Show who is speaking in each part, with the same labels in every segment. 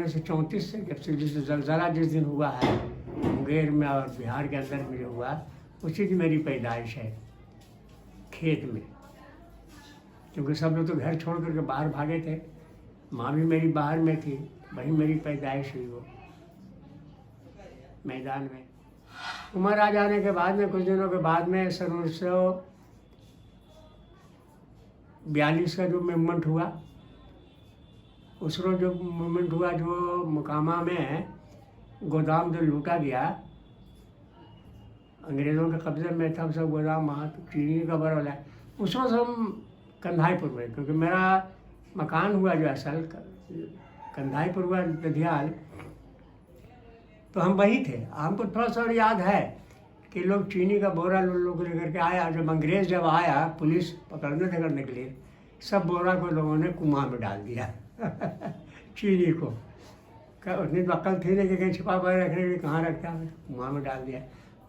Speaker 1: 1934 से, जब से जिस ज़लज़ला जिस दिन हुआ है मुंगेर में और बिहार के अंदर में जो हुआ, उसी की मेरी पैदाइश है खेत में। क्योंकि सब लोग तो घर छोड़ करके बाहर भागे थे, माँ भी मेरी बाहर में थी, वहीं मेरी पैदाइश हुई वो मैदान में। उम्र आ जाने के बाद में कुछ दिनों के बाद में सन 1942 का जो मूवमेंट हुआ, उस रोज जो मूवमेंट हुआ, जो मुकामा में गोदाम जो लूटा गया, अंग्रेज़ों के कब्ज़े में था सब गोदाम, वहाँ चीनी का बड़ा है। उस रोज़ हम कंधाईपुर में, क्योंकि मेरा मकान हुआ जो असल कंधाईपुर हुआ दधियाल, तो हम वही थे। हमको थोड़ा सा याद है कि लोग चीनी का बोरा लोग लेकर के आया। जब अंग्रेज़ जब आया पुलिस पकड़ने करने के लिए, सब बोरा को लोगों ने कुआं में डाल दिया चीनी को। उतनी तो अक्ल थी नहीं कि कहीं छिपा कर रखने के लिए, कहाँ रखता है, कुआं में डाल दिया।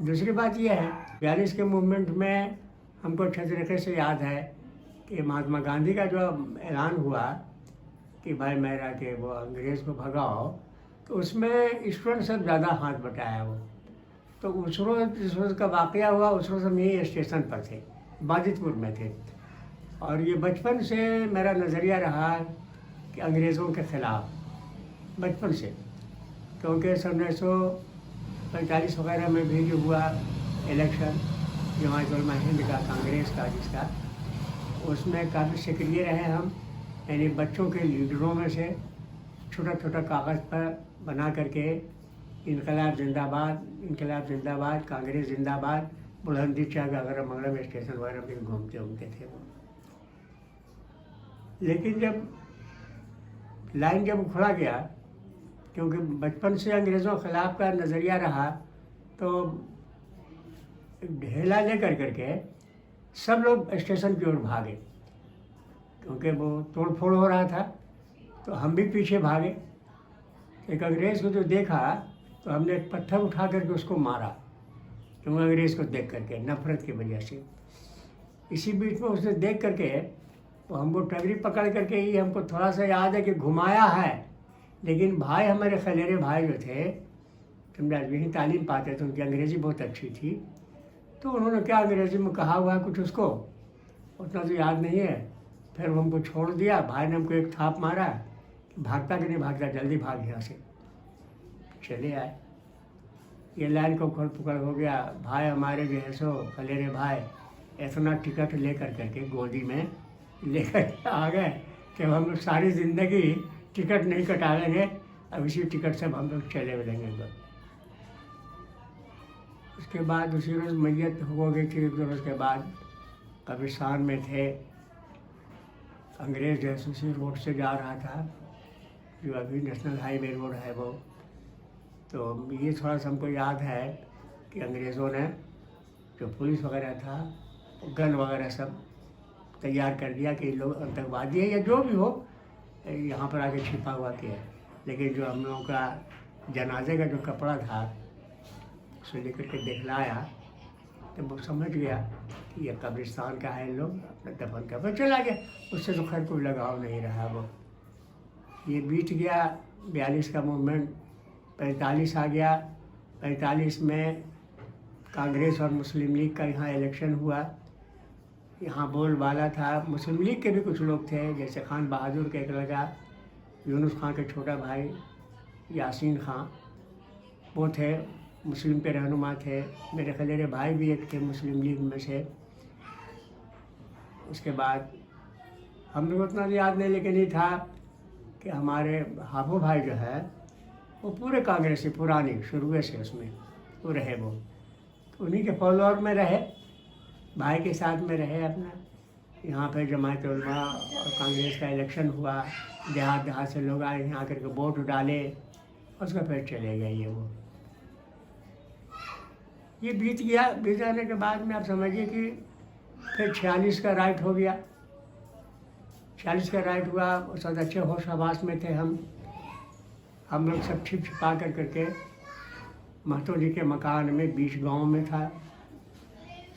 Speaker 1: दूसरी बात यह है, 42 के मूवमेंट में हमको अच्छे तरीके से याद है कि महात्मा गांधी का जो ऐलान हुआ कि भाई मेरा के वो अंग्रेज़ को भगाओ, तो उसमें स्टूडेंट सब ज़्यादा हाथ बटाया वो। तो उस रोज़ जिस रोज़ का वाक़या हुआ, उस रोज़ हम यही स्टेशन पर थे, बाजितपुर में थे। और ये बचपन से मेरा नज़रिया रहा कि अंग्रेज़ों के ख़िलाफ़, बचपन से। क्योंकि सन 1945 वगैरह में भी जो हुआ इलेक्शन जमात-उल हिंद का, कांग्रेस का जिसका, उसमें काफ़ी सक्रिय रहे हम। यानी बच्चों के लीडरों में से छोटा छोटा कागज़ पर बना करके इनकलाब जिंदाबाद, इनकलाब जिंदाबाद, कांग्रेस जिंदाबाद, बुलंदी चाक वगैरह मंगलम स्टेशन वगैरह में घूमते थे वो। लेकिन जब लाइन जब खुला गया, क्योंकि बचपन से अंग्रेज़ों के ख़िलाफ़ का नज़रिया रहा, तो ढेला ले करके सब लोग स्टेशन की ओर भागे, क्योंकि वो तोड़ फोड़ हो रहा था। तो हम भी पीछे भागे। एक अंग्रेज़ को जो देखा, तो हमने एक पत्थर उठा करके उसको मारा, क्योंकि अंग्रेज़ को देख करके नफ़रत की वजह से। इसी बीच में उसने देख करके तो हमको टगरी पकड़ करके ही, हमको थोड़ा सा याद है कि घुमाया है। लेकिन भाई हमारे खलेरे भाई जो थे, समझा यहीं तालीम पाते थे, उनकी अंग्रेज़ी बहुत अच्छी थी। तो उन्होंने क्या अंग्रेज़ी में कहा हुआ कुछ, उसको उतना तो याद नहीं है। फिर हमको छोड़ दिया, भाई ने हमको एक थाप मारा, भागता कि नहीं भागता, जल्दी भाग यहाँ से। चले आए, ये लाइन को खोल पकड़ हो गया। भाई हमारे जो है सो खलेरे भाई इतना टिकट ले करके गोदी में लेकर आ गए कि हम लोग सारी ज़िंदगी टिकट नहीं कटाएंगे, अब इसी टिकट से हम लोग चले बनेंगे। उसके बाद उसी रोज़ मैयत हो गई थी। 2 रोज़ के बाद कब्रिस्तान में थे। अंग्रेज़ जैसे उसी रोड से जा रहा था जो अभी नेशनल हाईवे रोड है वो। तो ये थोड़ा सा हमको याद है कि अंग्रेज़ों ने जो पुलिस वगैरह था, गन वगैरह सब तैयार कर दिया कि लोग आतंकवादी है या जो भी हो, यहाँ पर आके छिपा हुआ के है। लेकिन जो हम लोगों का जनाजे का जो कपड़ा था, उसे लेकर के दिखलाया, तो वो समझ गया कि ये कब्रिस्तान का है, लोग अपना दफन कर पर चला गया। उससे तो खैर कोई लगाव नहीं रहा वो। ये बीत गया 42 का मूवमेंट, 45 आ गया। 45 में कांग्रेस और मुस्लिम लीग का यहाँ इलेक्शन हुआ। यहाँ बोलबाला था, मुस्लिम लीग के भी कुछ लोग थे, जैसे खान बहादुर के एक लड़का, यूनुस खान के छोटा भाई यासीन खां, वो थे, मुस्लिम के रहनुमा थे। मेरे खलेरे भाई भी एक थे मुस्लिम लीग में से। उसके बाद हम लोग उतना याद नहीं, लेकिन ये था कि हमारे हाफो भाई जो है वो पूरे कांग्रेस से पुरानी शुरू से उसमें वो रहे, वो उन्हीं के फॉलोअर में रहे, भाई के साथ में रहे अपना। यहाँ पे जमात उलमा और कांग्रेस का इलेक्शन हुआ, देहात देहात से लोग आए, यहाँ करके वोट डाले, उसका फिर चले गए ये बीत गया। बीत जाने के बाद में आप समझिए कि फिर 46 का राइट हो गया। 46 का राइट हुआ, उस वक्त अच्छे होश हवास में थे हम लोग सब छिप छिपा करके महतो जी के मकान में बीच गांव में था।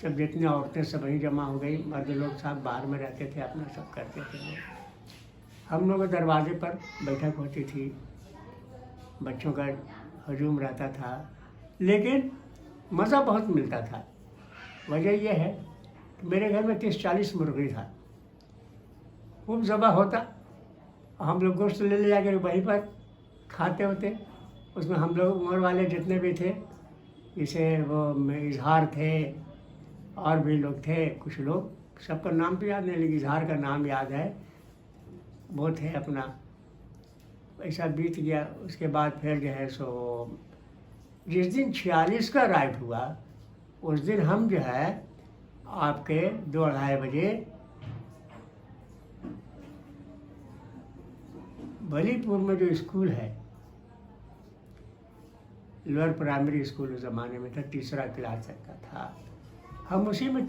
Speaker 1: सब जितनी औरतें सब वहीं जमा हो गई, मर्द लोग सब बाहर में रहते थे, अपना सब करते थे। हम लोग के दरवाजे पर बैठक होती थी, बच्चों का हजूम रहता था, लेकिन मज़ा बहुत मिलता था। वजह यह है कि मेरे घर में 30-40 मुर्गी था, खूब ज़बह होता, हम लोग गोश्त ले जाकर वहीं पर खाते होते। उसमें हम लोग उम्र वाले जितने भी थे, जैसे वो इजहार थे और भी लोग थे, कुछ लोग, सबका नाम तो याद नहीं, लेकिन इजहार का नाम याद है, वो थे अपना। ऐसा बीत गया। उसके बाद फिर जो है सो जिस दिन 46 का राइट हुआ, उस दिन हम जो है आपके 2-2:30 बजे बलीपुर में जो स्कूल है, लोअर प्राइमरी स्कूल उस ज़माने में था, 3रा क्लास तक का था, हम उसी में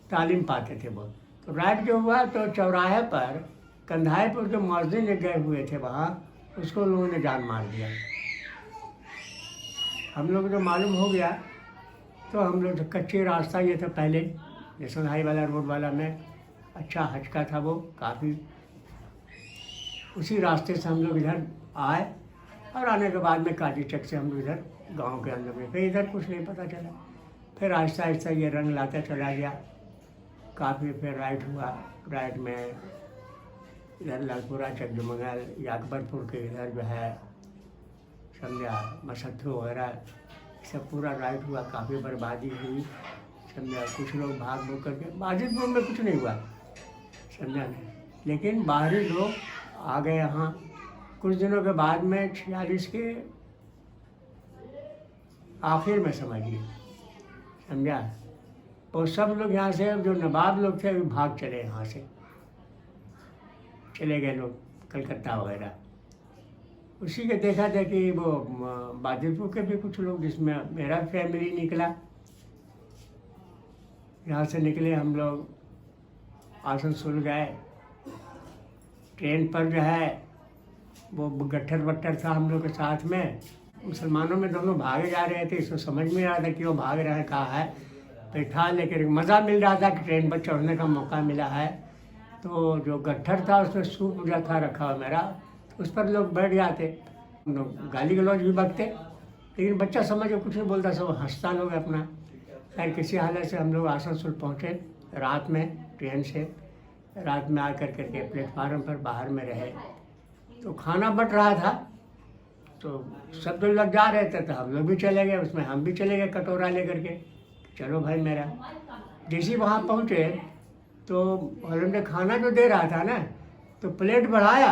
Speaker 1: तालीम पाते थे बहुत। तो रात जो हुआ तो चौराहे पर कंधाईपुर के मौजूद जो गए हुए थे वहाँ, उसको लोगों ने जान मार दिया। हम लोग जो मालूम हो गया तो हम लोग, जो कच्चे रास्ता ये था पहले, यशवंतहाई वाला रोड वाला में, अच्छा हचका था वो काफ़ी, उसी रास्ते से हम लोग इधर आए और आने के बाद में काजी चक से हम लोग इधर गांव के अंदर में, फिर इधर कुछ नहीं पता चला। फिर आहिस्ता आहिस्ता ये रंग लाता चला गया काफ़ी। फिर राइट हुआ, राइट में इधर लालपुरा, चकजमंगल, अकबरपुर के इधर जो है समझा मसत्थु वगैरह, सब पूरा राइट हुआ, काफ़ी बर्बादी हुई समझा। कुछ लोग भाग भूग करके, बाजिदपुर में कुछ नहीं हुआ समझा नहीं, लेकिन बाहरी लोग आ गए यहाँ। कुछ दिनों के बाद में 46 के आखिर में समझिए समझा, और सब लोग यहाँ से, जो नवाब लोग थे, वो भाग चले, यहाँ से चले गए लोग कलकत्ता वगैरह। उसी के देखा था कि वो बाजिदपुर के भी कुछ लोग, जिसमें मेरा फैमिली निकला। यहाँ से निकले हम लोग, आसनसोल गए। ट्रेन पर जो है वो गट्ठर वट्ठर था हम लोग के साथ में, मुसलमानों में दोनों भागे जा रहे थे। इसको समझ में आ रहा था कि वो भाग रहा है, कहाँ है बैठा, लेकिन मज़ा मिल रहा था कि ट्रेन पर चढ़ने का मौका मिला है। तो जो गट्ठर था उसमें सूप जो था रखा हुआ मेरा, उस पर लोग बैठ जाते, लोग गाली गलौज भी बकते, लेकिन बच्चा समझ के कुछ नहीं बोलता, सब हंसता लोग अपना। खैर किसी हालत से हम लोग आसनसोल पहुँचे रात में, ट्रेन से रात में आकर करके प्लेटफार्म पर बाहर में रहे। तो खाना बट रहा था, तो सब लोग लग जा रहे थे, तो हम लोग भी चले गए, उसमें हम भी चले गए कटोरा लेकर के, चलो भाई मेरा। जैसे वहाँ पहुँचे तो उन्होंने खाना जो दे रहा था ना, तो प्लेट बढ़ाया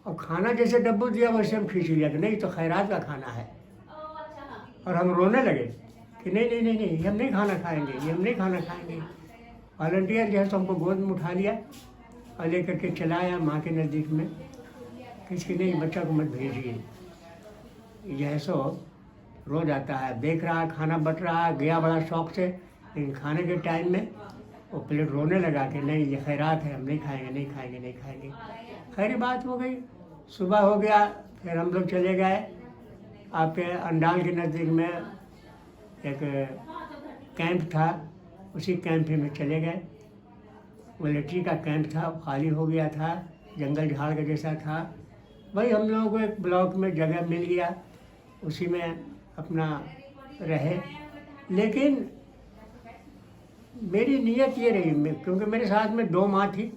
Speaker 1: और खाना जैसे डब्बू दिया वैसे हम खींच लिया कि नहीं तो खैरात का खाना है। और हम रोने लगे कि नहीं नहीं नहीं नहीं, ये हम नहीं खाना खाएंगे, ये हम नहीं खाना खाएंगे। वॉलंटियर जो है तो हमको गोद में उठा लिया और लेकर के चलाया माँ के नज़दीक में, किसकी नहीं, बच्चा को मत भेजिए, यह सो रोज आता है, देख रहा है खाना बट रहा है, गया बड़ा शौक से, लेकिन खाने के टाइम में वो प्लेट रोने लगा कि नहीं ये खैरात है, हम नहीं खाएंगे नहीं खाएंगे नहीं खाएंगे। खैर बात हो गई, सुबह हो गया, फिर हम लोग चले गए आपके अंडाल के नज़दीक में एक कैंप था, उसी कैंप में चले गए। मिलिट्री का कैंप था, खाली हो गया था, जंगल झाड़ का जैसा था। वही हम लोगों को एक ब्लॉक में जगह मिल गया, उसी में अपना रहे। लेकिन मेरी नीयत ये रही, क्योंकि मेरे साथ में 2 माँ थी,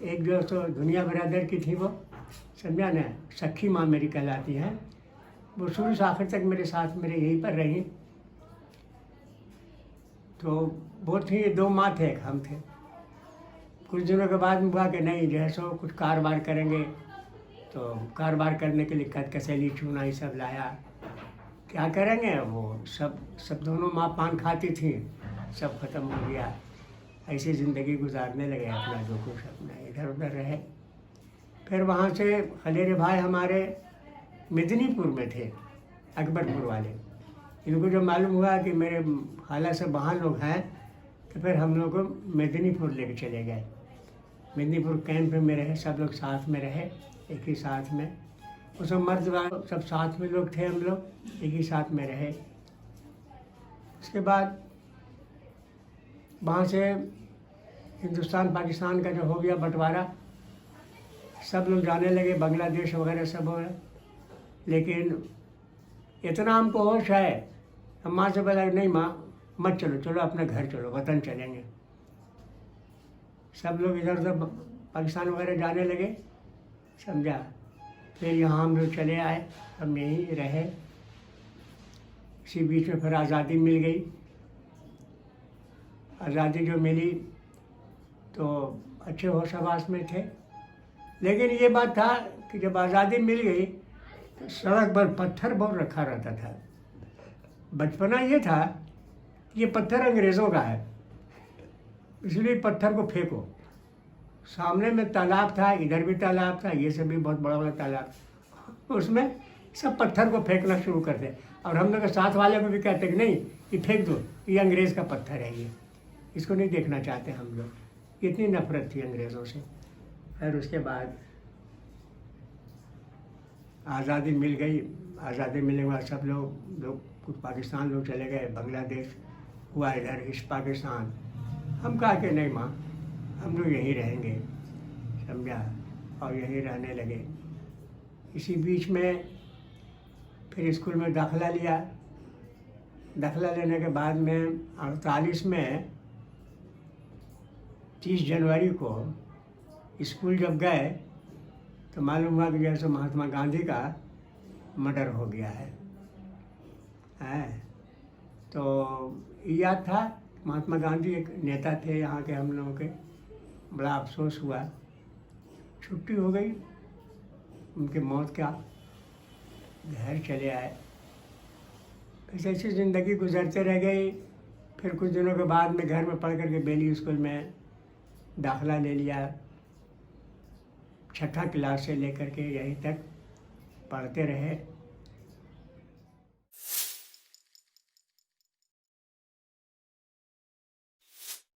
Speaker 1: एक जो तो दुनिया बरादर की थी, वो समझा ना, सखी माँ मेरी कहलाती है, वो शुरू से आखिर तक मेरे साथ मेरे यहीं पर रही। तो वो थी, 2 माँ थे, एक हम थे। कुछ दिनों के बाद में हुआ कि नहीं जो है सो कुछ कारोबार करेंगे, तो कारोबार करने के लिए कसैली चूना ये सब लाया, क्या करेंगे, वो सब दोनों माँ पान खाती थी, सब खत्म हो गया। ऐसी ज़िंदगी गुजारने लगे अपना, जो कुछ अपना इधर उधर रहे। फिर वहाँ से खलेरे भाई हमारे मेदिनीपुर में थे, अकबरपुर वाले। इनको जब मालूम हुआ कि मेरे खाला से वहाँ लोग हैं, तो फिर हम लोग को मेदिनीपुर लेके चले गए। मेदिनीपुर कैंप में रहे, सब लोग साथ में रहे, एक ही साथ में, उसमें मर्द सब साथ में लोग थे, हम लोग एक ही साथ में रहे। उसके बाद वहाँ से हिंदुस्तान पाकिस्तान का जो हो गया बंटवारा, सब लोग जाने लगे बांग्लादेश वगैरह सब वगैरह। लेकिन इतना हमको होश है, हम माँ से बोला नहीं माँ मत चलो, चलो अपने घर चलो, वतन चलेंगे। सब लोग इधर उधर पाकिस्तान वगैरह जाने लगे, समझा। फिर यहाँ हम लोग चले आए, हम यहीं रहे। इसी बीच में फिर आज़ादी मिल गई। आज़ादी जो मिली तो अच्छे होश हवास में थे। लेकिन ये बात था कि जब आज़ादी मिल गई तो सड़क पर पत्थर बहुत रखा रहता था। बचपना ये था कि ये पत्थर अंग्रेज़ों का है, इसलिए पत्थर को फेंको। सामने में तालाब था, इधर भी तालाब था, ये सब भी बहुत बड़ा बड़ा तालाब, उसमें सब पत्थर को फेंकना शुरू करते। और हम लोग साथ वाले को भी कहते कि नहीं ये फेंक दो, ये अंग्रेज़ का पत्थर है, ये इसको नहीं देखना चाहते हम लोग। इतनी नफरत थी अंग्रेज़ों से। फिर उसके बाद आज़ादी मिल गई। आज़ादी मिलने के बाद सब लोग कुछ पाकिस्तान लोग चले गए, बांग्लादेश हुआ, इधर ईस्ट पाकिस्तान। हम कहा कि नहीं माँ हम लोग यहीं रहेंगे, समझा, और यहीं रहने लगे। इसी बीच में फिर स्कूल में दाखिला लिया। दाखिला लेने के बाद में 48 में 30 जनवरी को स्कूल जब गए तो मालूम हुआ कि जैसे महात्मा गांधी का मर्डर हो गया है। तो याद था, महात्मा गांधी एक नेता थे यहाँ के, हम लोगों के। बड़ा अफसोस हुआ, छुट्टी हो गई उनके मौत का, घर चले आए। फिर ऐसी ज़िंदगी गुजरते रह गई। फिर कुछ दिनों के बाद में घर में पढ़ करके बेली स्कूल में दाखिला ले लिया। 6ठा क्लास से लेकर के यहीं तक पढ़ते रहे।